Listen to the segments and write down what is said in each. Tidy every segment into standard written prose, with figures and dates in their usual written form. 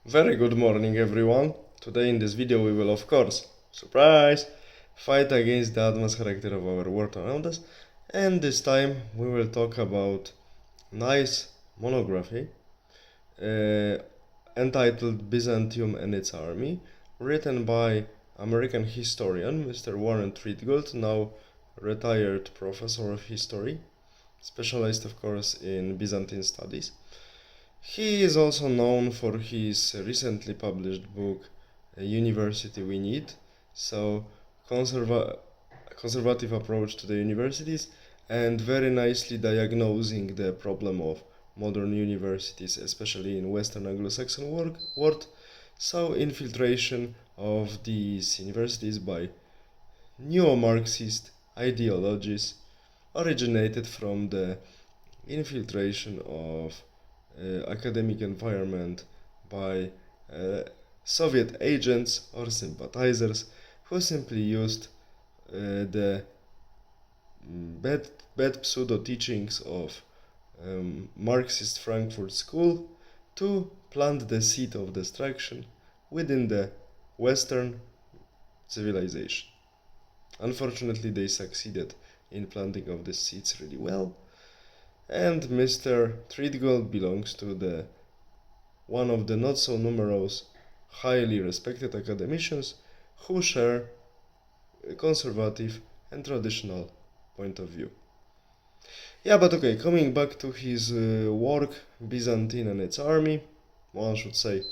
Very good morning, everyone. Today in this video we will, of course, surprise, fight against the advanced character of our world around us, and this time we will talk about nice monography uh, entitled Byzantium and its Army, written by American historian Mr. Warren Tridigold, now retired professor of history, specialized of course in Byzantine studies. He is also known for his recently published book, University We Need, so conserva- conservative approach to the universities, and very nicely diagnosing the problem of modern universities, especially in Western Anglo-Saxon world. So infiltration of these universities by neo-Marxist ideologies originated from the infiltration of academic environment by Soviet agents or sympathizers who simply used the bad, bad pseudo teachings of Marxist Frankfurt School to plant the seed of destruction within the Western civilization. Unfortunately, they succeeded in planting of the seeds really well, and Mr. Tridigold belongs to the one of the not so numerous, highly respected academicians who share a conservative and traditional point of view. Yeah, but okay, coming back to his work, Byzantine and its army, one should say,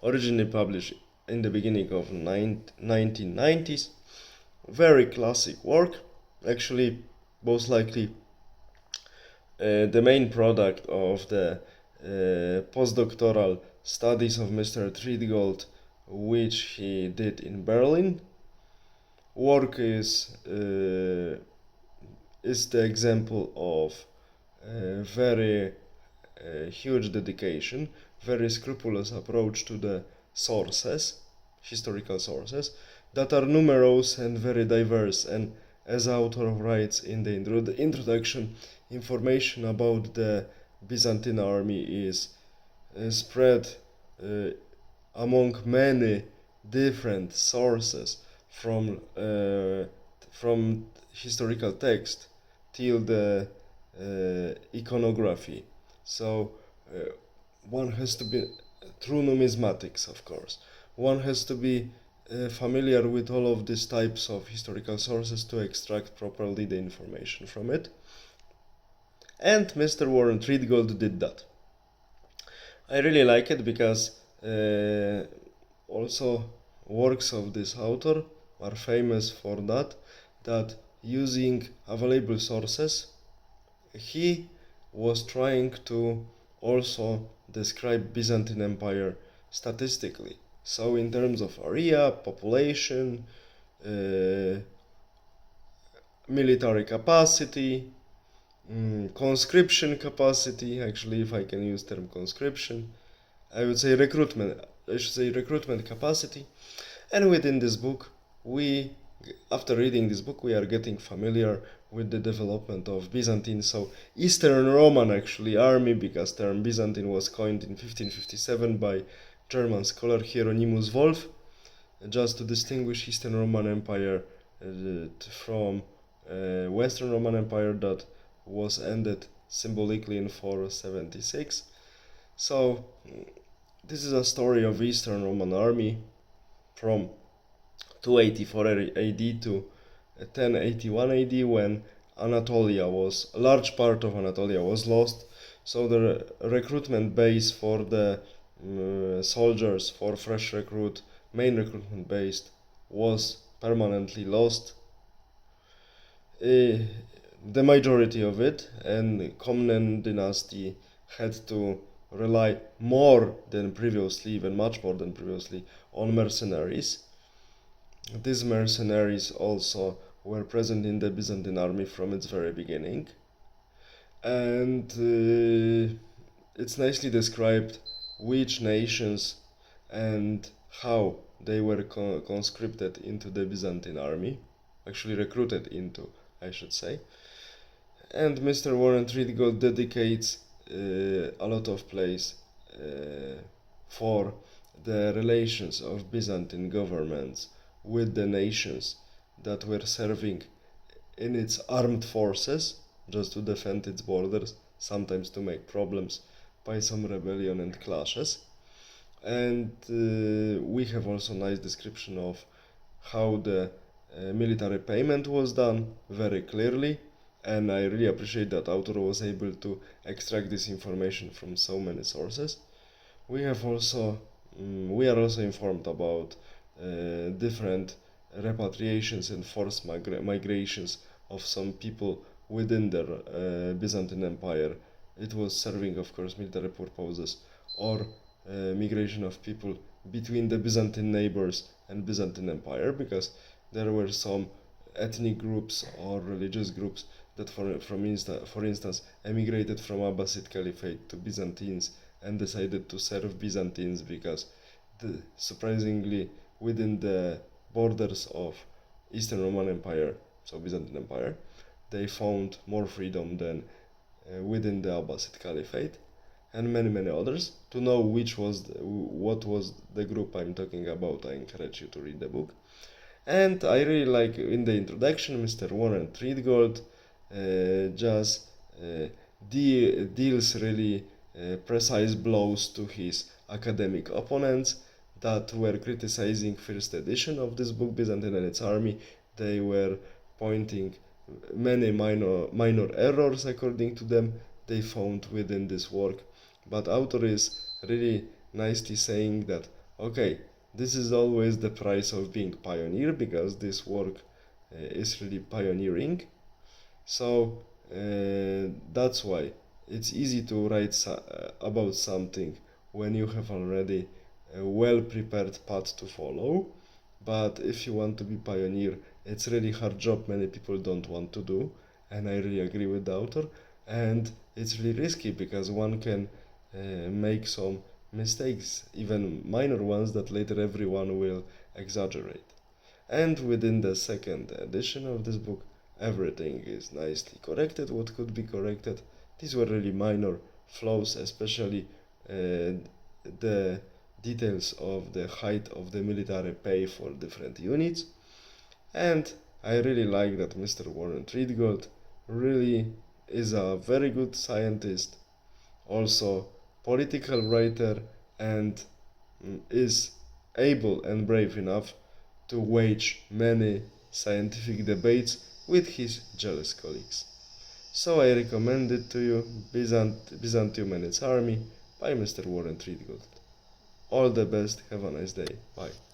originally published in the beginning of 1990s, very classic work, actually most likely the main product of the postdoctoral studies of Mr. Tridigold, which he did in Berlin. Work is the example of very huge dedication, very scrupulous approach to the sources, historical sources, that are numerous and very diverse. And as author writes in the introduction, information about the Byzantine army is spread uh, among many different sources from historical text till the iconography. So one has to be true numismatics, of course. One has to be familiar with all of these types of historical sources to extract properly the information from it. And Mr. Warren Treadgold did that. I really like it because also works of this author are famous for that using available sources, he was trying to also describe Byzantine Empire statistically. So in terms of area, population, uh, military capacity, conscription capacity, actually if I can use term conscription, I would say I should say recruitment capacity. And within this book, after reading this book, we are getting familiar with the development of Byzantine, so Eastern Roman actually army, because term Byzantine was coined in 1557 by German scholar Hieronymus Wolff, just to distinguish Eastern Roman Empire from Western Roman Empire that was ended symbolically in 476. So this is a story of Eastern Roman army from 284 AD to 1081 AD, when a large part of Anatolia was lost. So the recruitment base for the soldiers, for fresh main recruitment base, was permanently lost. The majority of it, and Komnen dynasty had to rely more than previously, even much more than previously, on mercenaries. These mercenaries also were present in the Byzantine army from its very beginning, and it's nicely described which nations and how they were conscripted into the Byzantine army, actually recruited into, I should say. And Mr. Warren Treadgold dedicates a lot of place for the relations of Byzantine governments with the nations that were serving in its armed forces just to defend its borders, sometimes to make problems by some rebellion and clashes. And we have also nice description of how the military payment was done very clearly, and I really appreciate that author was able to extract this information from so many sources. We are also informed about different repatriations and forced migrations of some people within the Byzantine Empire. It was serving, of course, military purposes, or migration of people between the Byzantine neighbors and Byzantine Empire, because there were some ethnic groups or religious groups that, for instance, emigrated from Abbasid Caliphate to Byzantines and decided to serve Byzantines because, surprisingly, within the borders of Eastern Roman Empire, so Byzantine Empire, they found more freedom than within the Abbasid Caliphate, and many others. To know what was the group I'm talking about, I encourage you to read the book. And I really like, in the introduction, Mr. Warren Tridigold just deals really precise blows to his academic opponents that were criticizing first edition of this book, Byzantine and its Army. They were pointing many minor errors, according to them, they found within this work. But author is really nicely saying that, okay, this is always the price of being pioneer, because this work is really pioneering. So that's why it's easy to write about something when you have already a well-prepared path to follow. But if you want to be pioneer, it's really hard job many people don't want to do, and I really agree with the author. And it's really risky because one can make some mistakes, even minor ones that later everyone will exaggerate. And within the second edition of this book, everything is nicely corrected, what could be corrected. These were really minor flaws, especially the details of the height of the military pay for different units. And I really like that Mr. Warren Treadgold really is a very good scientist, also political writer, and is able and brave enough to wage many scientific debates with his jealous colleagues. So I recommend it to you, Byzantium and its Army by Mr. Warren Treadgold. All the best, have a nice day, bye.